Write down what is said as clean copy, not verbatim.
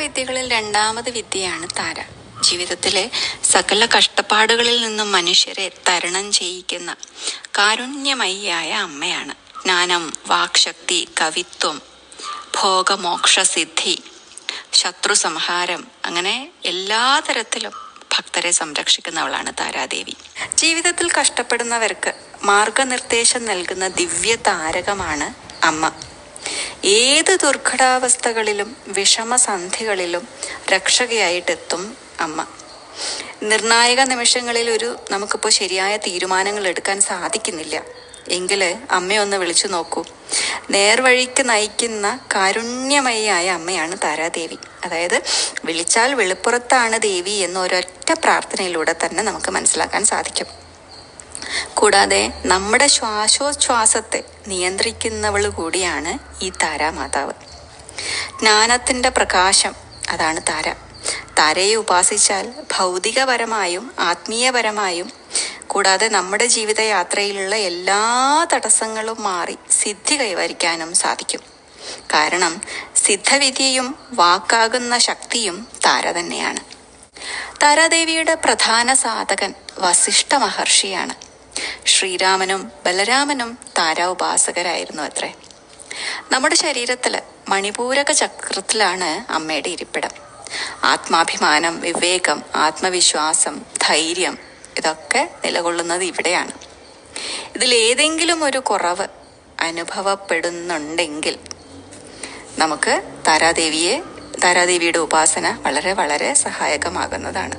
വിദ്യകളിൽ രണ്ടാമത് വിദ്യയാണ് താര. ജീവിതത്തിലെ സകല കഷ്ടപ്പാടുകളിൽ നിന്നും മനുഷ്യരെ തരണം ചെയ്യിക്കുന്ന കാരുണ്യമയിയായ അമ്മയാണ്. ജ്ഞാനം, വാക്ശക്തി, കവിത്വം, ഭോഗമോക്ഷസിദ്ധി, ശത്രു സംഹാരം, അങ്ങനെ എല്ലാ തരത്തിലും ഭക്തരെ സംരക്ഷിക്കുന്നവളാണ് താരാദേവി. ജീവിതത്തിൽ കഷ്ടപ്പെടുന്നവർക്ക് മാർഗനിർദ്ദേശം നൽകുന്ന ദിവ്യ താരകമാണ് അമ്മ. ഏത് ദുർഘടാവസ്ഥകളിലും വിഷമസന്ധികളിലും രക്ഷകയായിട്ടെത്തും അമ്മ. നിർണായക നിമിഷങ്ങളിൽ നമുക്കിപ്പോൾ ശരിയായ തീരുമാനങ്ങൾ എടുക്കാൻ സാധിക്കുന്നില്ല എങ്കിൽ അമ്മയൊന്ന് വിളിച്ചു നോക്കൂ. നേർവഴിക്ക് നയിക്കുന്ന കാരുണ്യമയിയായ അമ്മയാണ് താരാദേവി. അതായത് വിളിച്ചാൽ വെളിപ്പുറത്താണ് ദേവി എന്ന ഒരൊറ്റ പ്രാർത്ഥനയിലൂടെ തന്നെ നമുക്ക് മനസ്സിലാക്കാൻ സാധിക്കും. കൂടാതെ നമ്മുടെ ശ്വാസോച്ഛ്വാസത്തെ നിയന്ത്രിക്കുന്നവൾ കൂടിയാണ് ഈ താരാമാതാവ്. ജ്ഞാനത്തിൻ്റെ പ്രകാശം, അതാണ് താര. താരയെ ഉപാസിച്ചാൽ ഭൗതികപരമായും ആത്മീയപരമായും കൂടാതെ നമ്മുടെ ജീവിതയാത്രയിലുള്ള എല്ലാ തടസ്സങ്ങളും മാറി സിദ്ധി കൈവരിക്കാനും സാധിക്കും. കാരണം സിദ്ധവിദ്യയും വാക്കാകുന്ന ശക്തിയും താര തന്നെയാണ്. താരാദേവിയുടെ പ്രധാന സാധകൻ വസിഷ്ഠ മഹർഷിയാണ്. ശ്രീരാമനും ബലരാമനും താരാ ഉപാസകരായിരുന്നു അത്രേ. നമ്മുടെ ശരീരത്തിൽ മണിപൂരക ചക്രത്തിലാണ് അമ്മയുടെ ഇരിപ്പിടം. ആത്മാഭിമാനം, വിവേകം, ആത്മവിശ്വാസം, ധൈര്യം ഇതൊക്കെ നിലകൊള്ളുന്നത് ഇവിടെയാണ്. ഇതിലേതെങ്കിലും ഒരു കുറവ് അനുഭവപ്പെടുന്നുണ്ടെങ്കിൽ നമുക്ക് താരാദേവിയുടെ ഉപാസന വളരെ വളരെ സഹായകമാകുന്നതാണ്.